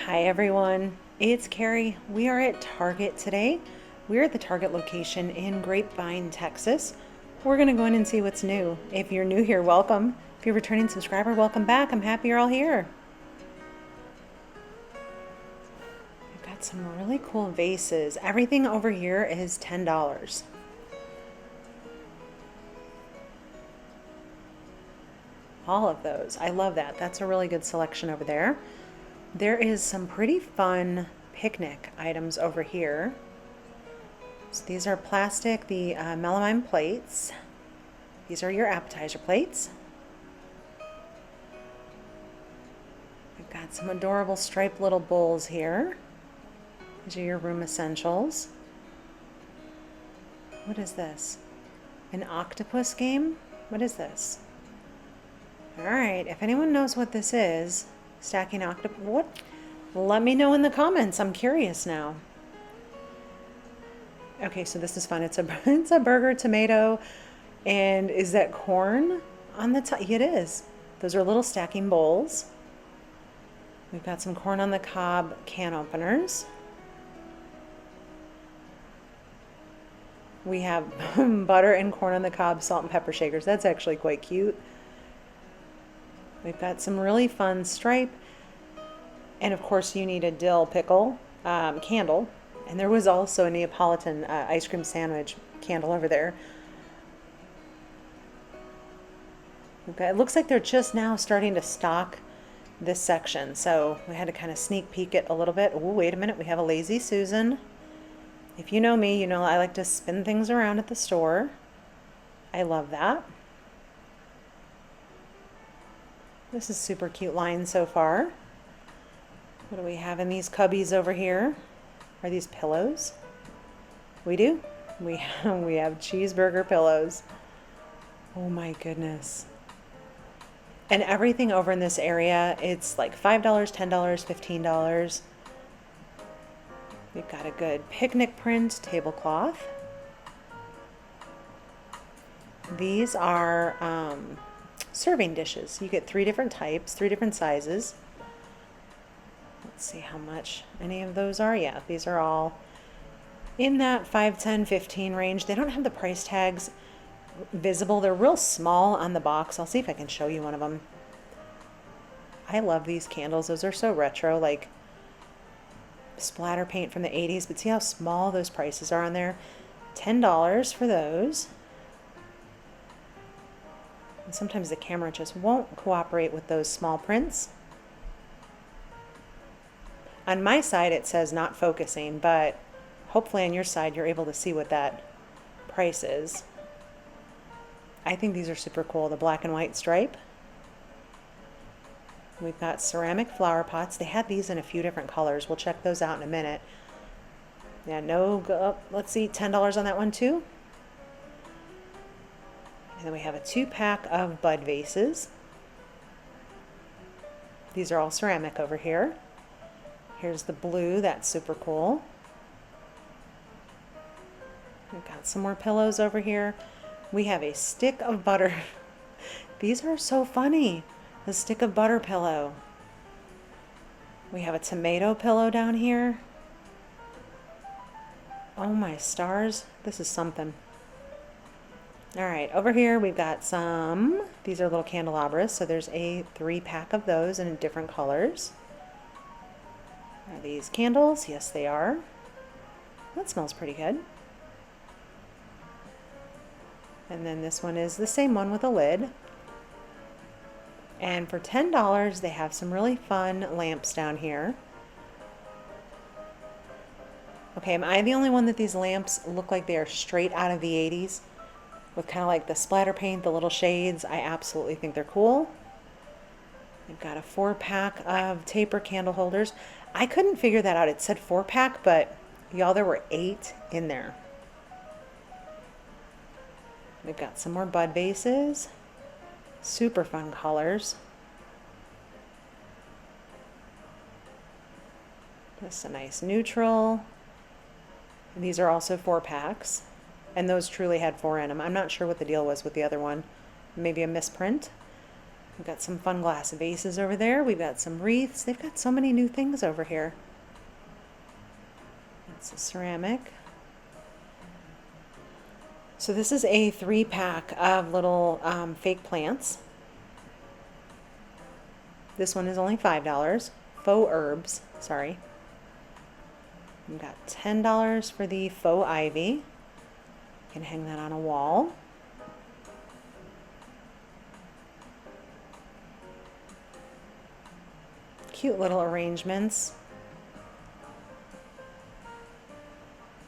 Hi everyone, it's Carrie. We are at Target today. We're at the Target location in Grapevine, Texas. We're going to go in and see what's new. If you're new here, welcome. If you're a returning subscriber, welcome back. I'm happy you're all here. We've got some really cool vases. Everything over here is $10. All of those. I love that. That's a really good selection over there. There is some pretty fun picnic items over here. So these are plastic, the melamine plates. These are your appetizer plates. We've got some adorable striped little bowls here. These are your room essentials. What is this? An octopus game? What is this? All right, if anyone knows what this is, stacking octopus, what? Let me know in the comments. I'm curious now. Okay, so this is fun. It's a burger tomato, and is that corn on the top? It is. Those are little stacking bowls. We've got some corn on the cob can openers. We have butter and corn on the cob salt and pepper shakers. That's actually quite cute. We've got some really fun stripe, and of course you need a dill pickle candle, and there was also a Neapolitan ice cream sandwich candle over there. Okay, it looks like they're just now starting to stock this section, so we had to kind of sneak peek it a little bit. Oh, wait a minute, we have a Lazy Susan. If you know me, you know I like to spin things around at the store. I love that. This is super cute line so far. What do we have in these cubbies over here? Are these pillows? We do. We have cheeseburger pillows. Oh my goodness. And everything over in this area, it's like $5, $10, $15. We've got a good picnic print tablecloth. These are serving dishes. You get 3 different types, 3 different sizes. Let's see how much any of those are. Yeah, these are all in that 5, 10, 15 range. They don't have the price tags visible. They're real small on the box. I'll see if I can show you one of them. I love these candles. Those are so retro, like splatter paint from the 80s, but see how small those prices are on there? $10 for those. And sometimes the camera just won't cooperate with those small prints. On my side it says not focusing, but hopefully on your side you're able to see what that price is. I think these are super cool, the black and white stripe. We've got ceramic flower pots. They had these in a few different colors. We'll check those out in a minute. Yeah, let's see, $10 on that one too. And then we have a 2-pack of bud vases. These are all ceramic over here. Here's the blue, that's super cool. We've got some more pillows over here. We have a stick of butter. These are so funny. The stick of butter pillow. We have a tomato pillow down here. Oh my stars, this is something. All right, over here we've got these are little candelabras, so there's a 3-pack of those in different colors. Are these candles? Yes, they are. That smells pretty good. And then this one is the same one with a lid. And for $10, they have some really fun lamps down here. Okay, am I the only one that these lamps look like they are straight out of the 80s? With kind of like the splatter paint, the little shades. I absolutely think they're cool. We've got a 4-pack of taper candle holders. I couldn't figure that out. It said 4-pack, but y'all, there were 8 in there. We've got some more bud vases. Super fun colors. This is a nice neutral. And these are also 4-packs. And those truly had 4 in them. I'm not sure what the deal was with the other one. Maybe a misprint. We've got some fun glass vases over there. We've got some wreaths. They've got so many new things over here. That's a ceramic. So this is a 3-pack of little fake plants. This one is only $5. Faux herbs, sorry. We've got $10 for the faux ivy. You can hang that on a wall. Cute little arrangements.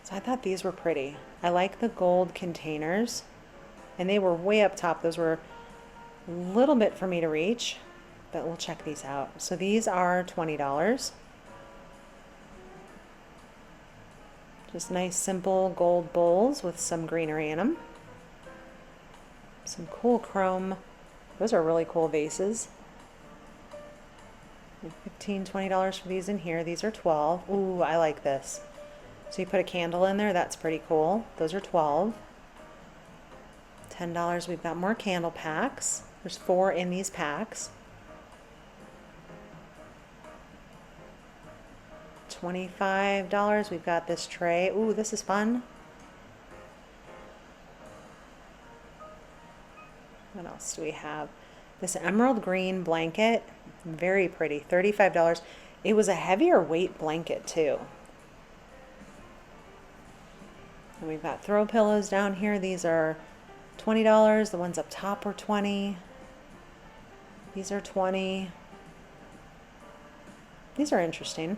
So I thought these were pretty. I like the gold containers, and they were way up top. Those were a little bit for me to reach, but we'll check these out. So these are $20. Just nice simple gold bowls with some greenery in them. Some cool chrome. Those are really cool vases. $15, $20 for these in here. These are $12. Ooh, I like this. So you put a candle in there, that's pretty cool. Those are $12. $10, we've got more candle packs. There's 4 in these packs. $25, we've got this tray. Ooh, this is fun. What else do we have? This emerald green blanket, very pretty, $35. It was a heavier weight blanket too. And we've got throw pillows down here. These are $20. The ones up top are $20. These are $20. These are interesting.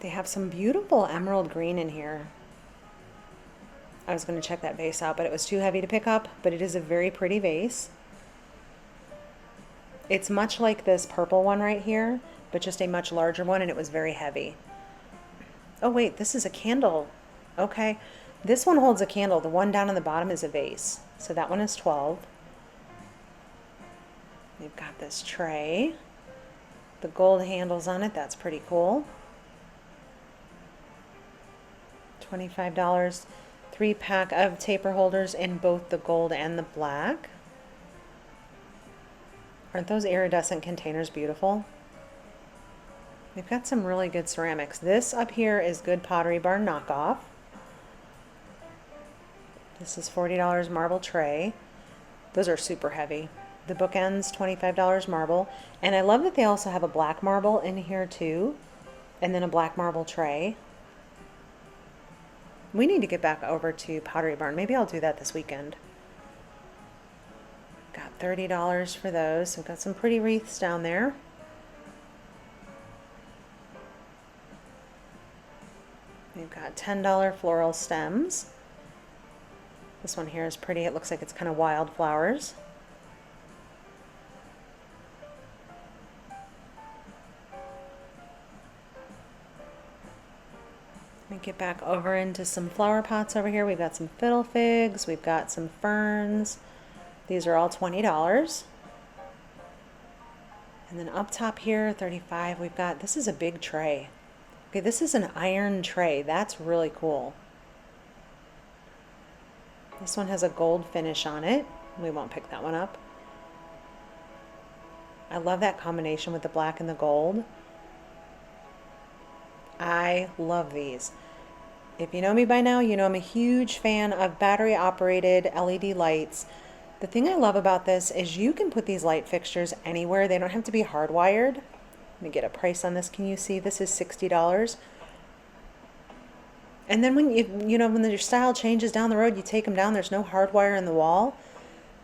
They have some beautiful emerald green in here. I was going to check that vase out, but it was too heavy to pick up, but it is a very pretty vase. It's much like this purple one right here, but just a much larger one, and it was very heavy. Oh wait, this is a candle. Okay, this one holds a candle. The one down on the bottom is a vase. So that one is $12. We've got this tray. The gold handles on it, that's pretty cool. $25. 3-pack of taper holders in both the gold and the black. Aren't those iridescent containers beautiful? We've got some really good ceramics. This up here is good Pottery Barn knockoff. This is $40 marble tray. Those are super heavy. The bookends, $25 marble. And I love that they also have a black marble in here too. And then a black marble tray. We need to get back over to Pottery Barn. Maybe I'll do that this weekend. Got $30 for those. We've got some pretty wreaths down there. We've got $10 floral stems. This one here is pretty. It looks like it's kind of wildflowers. Let me get back over into some flower pots over here. We've got some fiddle figs. We've got some ferns. These are all $20. And then up top here, $35. We've got, this is a big tray. Okay, this is an iron tray. That's really cool. This one has a gold finish on it. We won't pick that one up. I love that combination with the black and the gold. I love these. If you know me by now, you know I'm a huge fan of battery operated LED lights. The thing I love about this is you can put these light fixtures anywhere. They don't have to be hardwired. Let me get a price on this. Can you see this is $60? And then when when your style changes down the road, you take them down. There's no hardwire in the wall.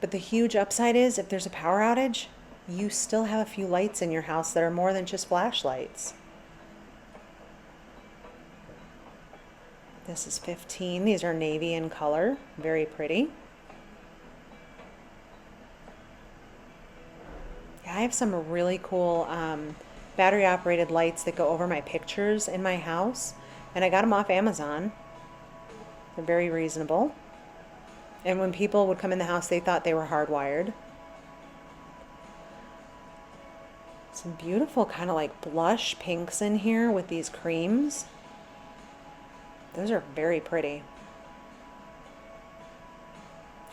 But the huge upside is if there's a power outage, you still have a few lights in your house that are more than just flashlights. This is $15. These are navy in color. Very pretty. Yeah, I have some really cool battery operated lights that go over my pictures in my house. And I got them off Amazon. They're very reasonable. And when people would come in the house, they thought they were hardwired. Some beautiful kind of like blush pinks in here with these creams. Those are very pretty.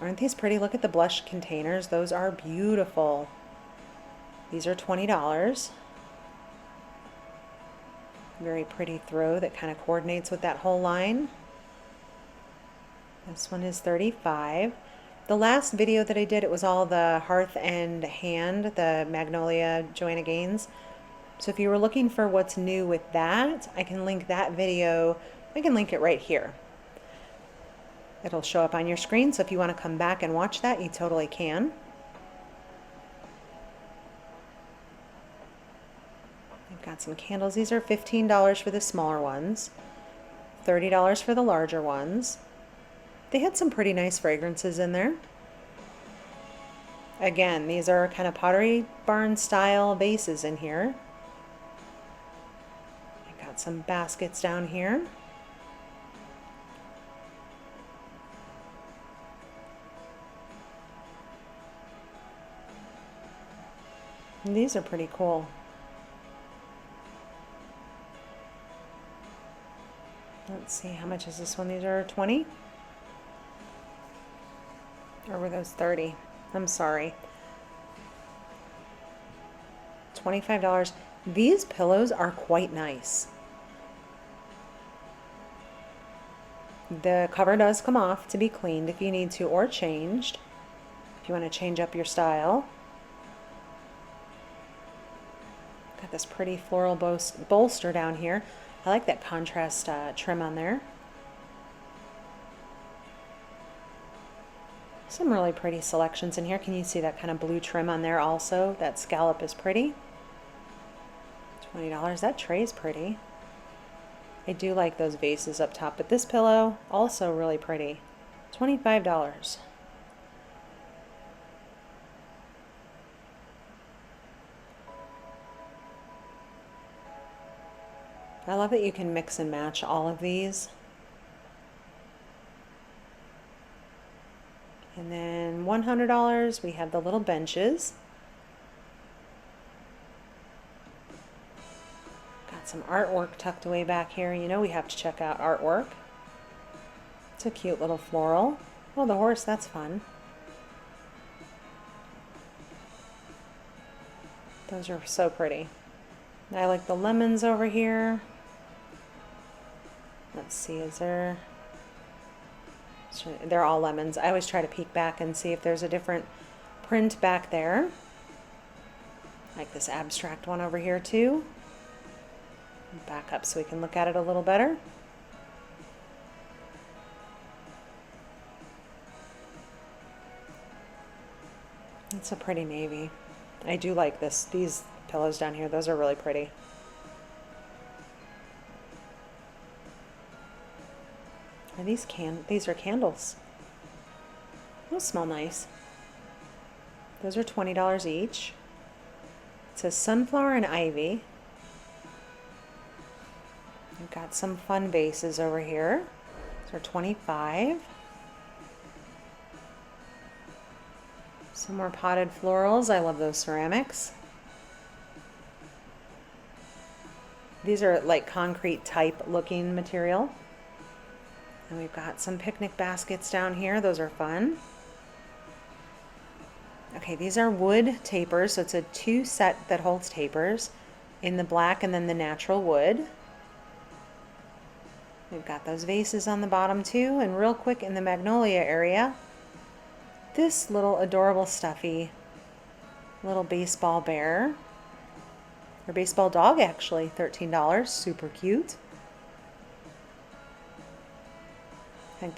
Aren't these pretty? Look at the blush containers. Those are beautiful. These are $20. Very pretty throw that kind of coordinates with that whole line. This one is $35. The last video that I did, it was all the Hearth and Hand, the Magnolia Joanna Gaines. So if you were looking for what's new with that, I can link that video. I can link it right here. It'll show up on your screen, so if you want to come back and watch that, you totally can. I've got some candles. These are $15 for the smaller ones, $30 for the larger ones. They had some pretty nice fragrances in there. Again, these are kind of Pottery Barn style vases in here. I got some baskets down here. And these are pretty cool. Let's see, how much is this one? These are 20? Or were those 30? I'm sorry. $25. These pillows are quite nice. The cover does come off to be cleaned if you need to, or changed, if you want to change up your style. Got this pretty floral bolster down here. I like that contrast trim on there. Some really pretty selections in here. Can you see that kind of blue trim on there also? That scallop is pretty. $20. That tray's pretty. I do like those vases up top, but this pillow also really pretty. $25. I love that you can mix and match all of these. And then $100, we have the little benches. Got some artwork tucked away back here. You know we have to check out artwork. It's a cute little floral. Oh, the horse, that's fun. Those are so pretty. I like the lemons over here. Let's see, is there... They're all lemons. I always try to peek back and see if there's a different print back there. Like this abstract one over here too. Back up so we can look at it a little better. It's a pretty navy. I do like these pillows down here. Those are really pretty. Are these are candles. Those smell nice. Those are $20 each. It says sunflower and ivy. We've got some fun vases over here. Those are $25. Some more potted florals. I love those ceramics. These are like concrete type looking material. And we've got some picnic baskets down here. Those are fun. Okay, these are wood tapers. So it's a 2 set that holds tapers in the black and then the natural wood. We've got those vases on the bottom too. And real quick in the magnolia area, this little adorable stuffy little baseball bear, or baseball dog actually, $13, super cute. I think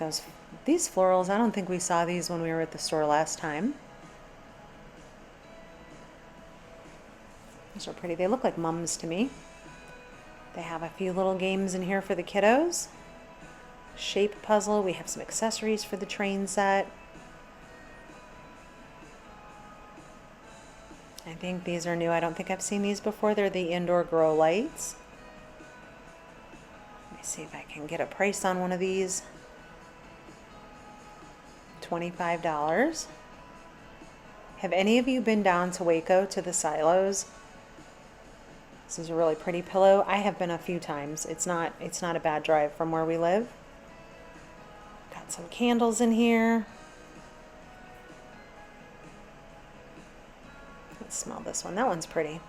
these florals, I don't think we saw these when we were at the store last time. These are pretty. They look like mums to me. They have a few little games in here for the kiddos. Shape puzzle. We have some accessories for the train set. I think these are new. I don't think I've seen these before. They're the indoor grow lights. Let me see if I can get a price on one of these. $25. Have any of you been down to Waco to the silos? This is a really pretty pillow. I have been a few times. It's not a bad drive from where we live. Got some candles in here. Let's smell this one. That one's pretty.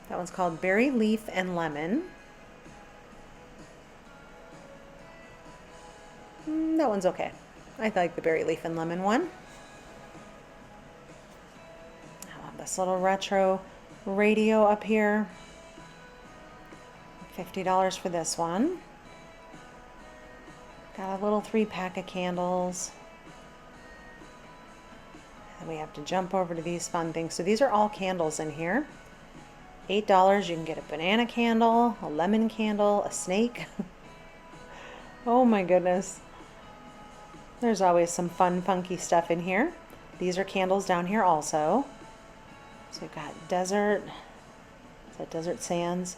That one's called Berry Leaf and Lemon. That one's okay. I like the Berry Leaf and Lemon one. I love this little retro radio up here. $50 for this one. Got a little 3-pack of candles. And we have to jump over to these fun things. So these are all candles in here. $8, you can get a banana candle, a lemon candle, a snake. Oh my goodness. There's always some fun, funky stuff in here. These are candles down here also. So we've got desert, is that desert sands?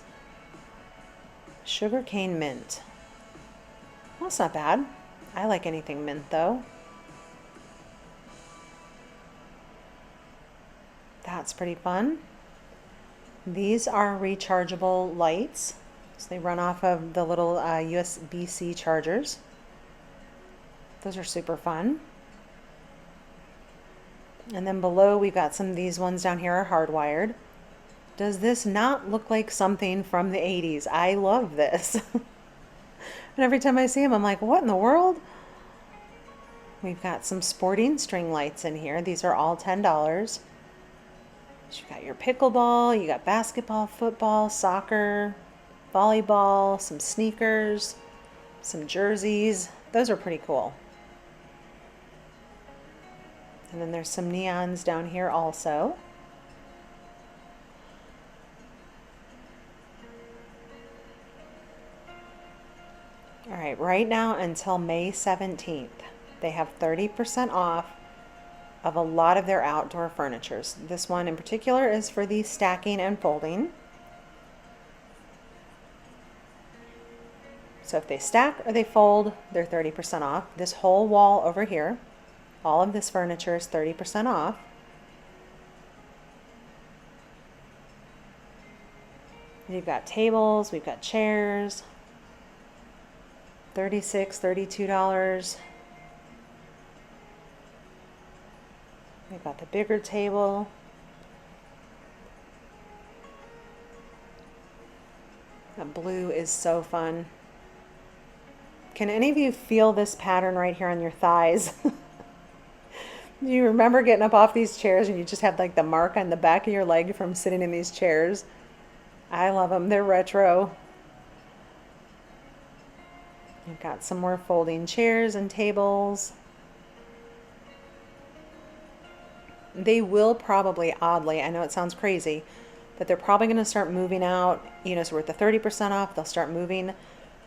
Sugarcane mint. Well, that's not bad. I like anything mint though. That's pretty fun. These are rechargeable lights. So they run off of the little USB-C chargers. Those are super fun. And then below we've got some of these ones down here are hardwired. Does this not look like something from the 80s? I love this. And every time I see them, I'm like, what in the world? We've got some sporting string lights in here. These are all $10. So you got your pickleball, you got basketball, football, soccer, volleyball, some sneakers, some jerseys. Those are pretty cool. And then there's some neons down here also. All right, right now until May 17th, they have 30% off of a lot of their outdoor furnitures. This one in particular is for the stacking and folding. So if they stack or they fold, they're 30% off. This whole wall over here, all of this furniture is 30% off. We've got tables, we've got chairs, $36, $32. We've got the bigger table. That blue is so fun. Can any of you feel this pattern right here on your thighs? Do you remember getting up off these chairs and you just have like the mark on the back of your leg from sitting in these chairs? I love them. They're retro. You've got some more folding chairs and tables. They will probably, oddly, I know it sounds crazy, but they're probably going to start moving out, so we're at the 30% off. They'll start moving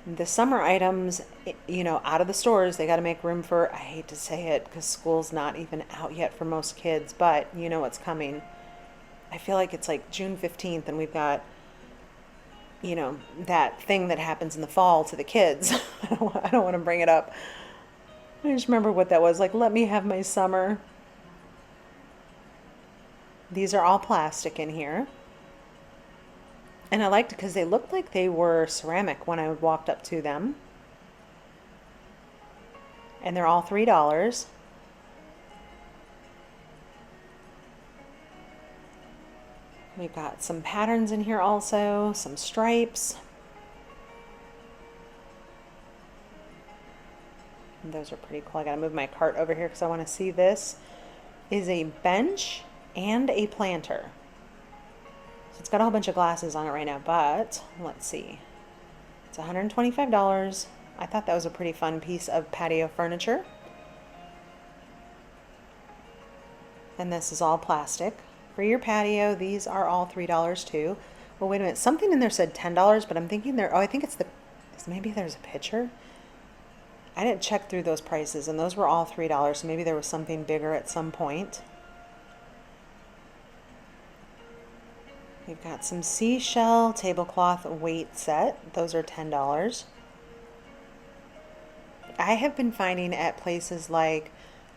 the summer items, out of the stores. They got to make room for, I hate to say it because school's not even out yet for most kids, but you know what's coming. I feel like it's like June 15th and we've got, that thing that happens in the fall to the kids. I don't want to bring it up. I just remember what that was like. Let me have my summer. These are all plastic in here. And I liked it because they looked like they were ceramic when I walked up to them. And they're all $3. We've got some patterns in here also, some stripes. And those are pretty cool. I gotta move my cart over here because I want to see this. Is a bench and a planter. So it's got a whole bunch of glasses on it right now, but let's see. It's $125. I thought that was a pretty fun piece of patio furniture. And this is all plastic. For your patio, these are all $3 too. Well, wait a minute. Something in there said $10, but I'm thinking I think it's maybe there's a picture. I didn't check through those prices, and those were all $3, so maybe there was something bigger at some point. We've got some seashell tablecloth weight set. Those are $10. I have been finding at places like,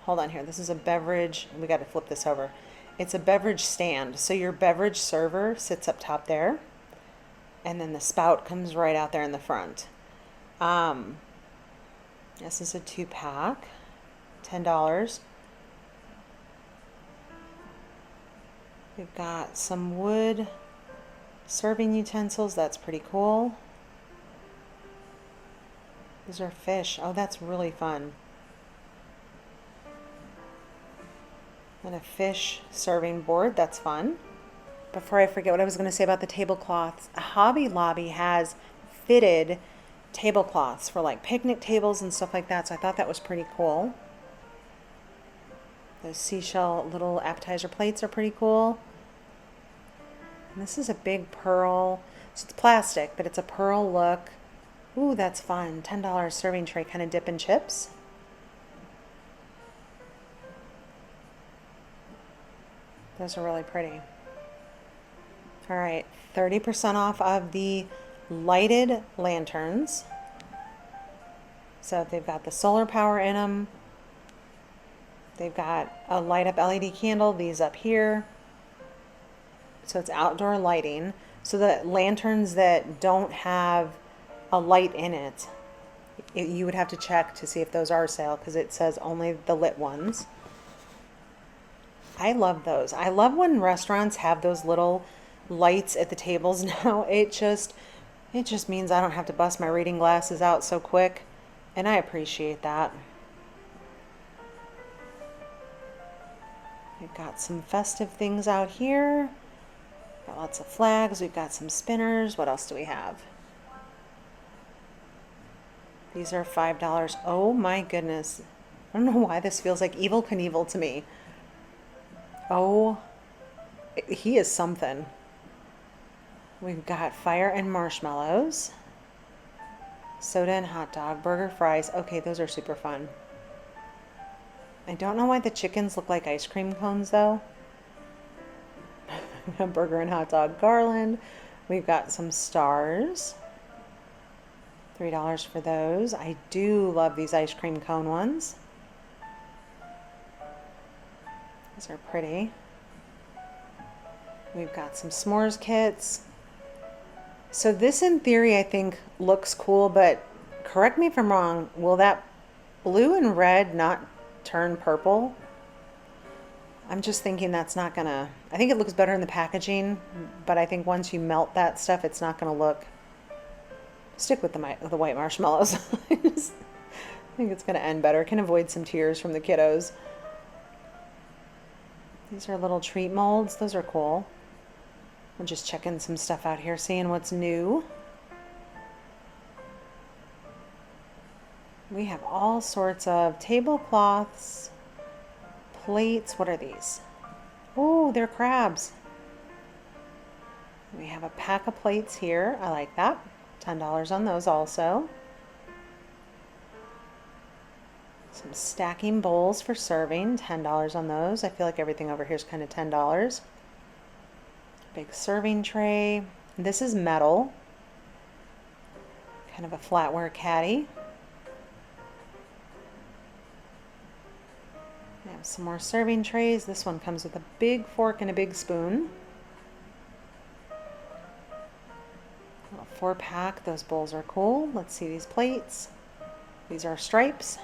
hold on here, this is a beverage, we got to flip this over. It's a beverage stand. So your beverage server sits up top there, and then the spout comes right out there in the front. This is a 2-pack, $10. We've got some wood serving utensils. That's pretty cool. These are fish. Oh, that's really fun. And a fish serving board. That's fun. Before I forget what I was going to say about the tablecloths, Hobby Lobby has fitted tablecloths for like picnic tables and stuff like that. So I thought that was pretty cool. Those seashell little appetizer plates are pretty cool. And this is a big pearl. So it's plastic, but it's a pearl look. Ooh, that's fun. $10 serving tray, kind of dip and chips. Those are really pretty. All right, 30% off of the lighted lanterns. So if they've got the solar power in them, they've got a light up LED candle, these up here. So it's outdoor lighting. So the lanterns that don't have a light in it, you would have to check to see if those are sale because it says only the lit ones. I love those. I love when restaurants have those little lights at the tables now. It just means I don't have to bust my reading glasses out so quick, and I appreciate that. We've got some festive things out here. Got lots of flags. We've got some spinners. What else do we have? These are $5. Oh my goodness. I don't know why this feels like Evel Knievel to me. Oh, he is something. We've got fire and marshmallows, soda and hot dog, burger, fries. Okay, those are super fun. I don't know why the chickens look like ice cream cones though. A burger and hot dog garland. We've got some stars. $3 for those. I do love these ice cream cone ones. These are pretty. We've got some s'mores kits. So this in theory I think looks cool, but correct me if I'm wrong, will that blue and red not turn purple? I'm just thinking that's not gonna, I think it looks better in the packaging, but I think once you melt that stuff, it's not gonna look, stick with the white marshmallows. I think it's gonna end better. Can avoid some tears from the kiddos. These are little treat molds. Those are cool. I'm just checking some stuff out here, seeing what's new. We have all sorts of tablecloths, plates. What are these? Oh, they're crabs. We have a pack of plates here. I like that. $10 on those also. Some stacking bowls for serving. $10 on those. I feel like everything over here is kind of $10. Big serving tray. This is metal. Kind of a flatware caddy. We have some more serving trays. This one comes with a big fork and a big spoon. A little 4-pack. Those bowls are cool. Let's see these plates. These are stripes.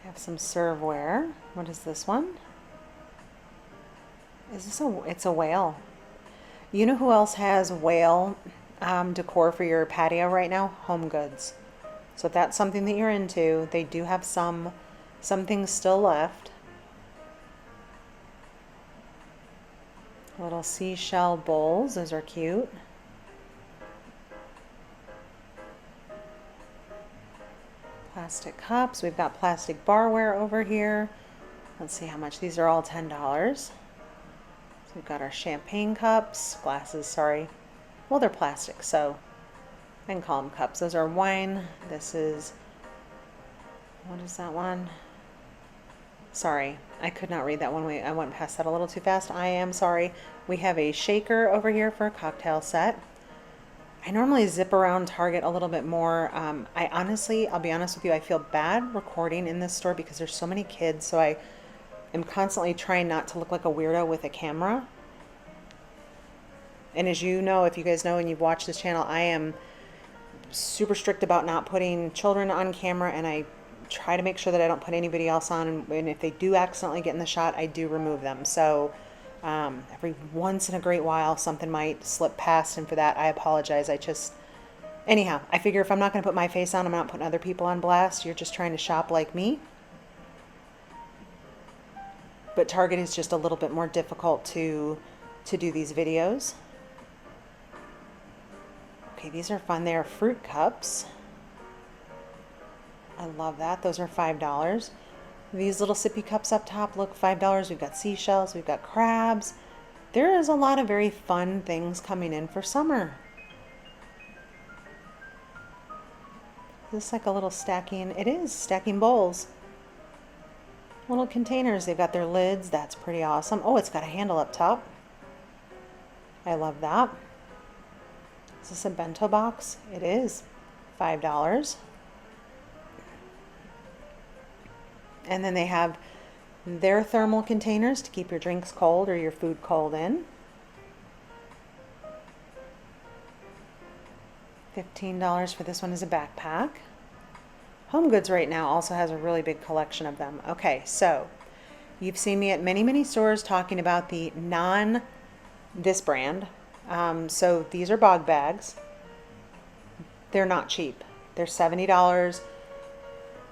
Have some serveware. What is this one? Is this it's a whale. You know who else has whale decor for your patio right now? Home Goods. So if that's something that you're into, they do have some things still left. Little seashell bowls. Those are cute. Plastic cups. We've got plastic barware over here. Let's see how much. These are all $10. So we've got our champagne cups, glasses, sorry. Well, they're plastic, so I can call them cups. Those are wine. This is, what is that one? Sorry, I could not read that one. I went past that a little too fast. I am sorry. We have a shaker over here for a cocktail set. I normally zip around Target a little bit more. I'll be honest with you, I feel bad recording in this store because there's so many kids, so I am constantly trying not to look like a weirdo with a camera. And as you know, if you guys know and you've watched this channel, I am super strict about not putting children on camera, and I try to make sure that I don't put anybody else on, and if they do accidentally get in the shot, I do remove them. So every once in a great while, something might slip past, and for that, I apologize. Anyhow, I figure if I'm not going to put my face on, I'm not putting other people on blast. You're just trying to shop like me. But Target is just a little bit more difficult to do these videos. Okay, these are fun. They are fruit cups. I love that. Those are $5. These little sippy cups up top look $5. We've got seashells, we've got crabs. There is a lot of very fun things coming in for summer. Is this like a little stacking? It is stacking bowls. Little containers. They've got their lids. That's pretty awesome. Oh, it's got a handle up top. I love that. Is this a bento box? It is. $5. And then they have their thermal containers to keep your drinks cold or your food cold in. $15 for this one is a backpack. Home Goods right now also has a really big collection of them. Okay, so you've seen me at many, many stores talking about the this brand. So these are bog bags. They're not cheap. They're $70.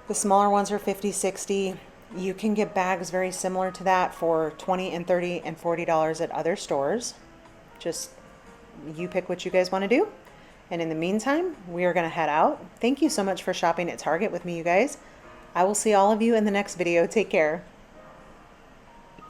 The smaller ones are $50, $60. You can get bags very similar to that for $20 and $30 and $40 at other stores. Just you pick what you guys want to do. And in the meantime, we are going to head out. Thank you so much for shopping at Target with me, you guys. I will see all of you in the next video. Take care.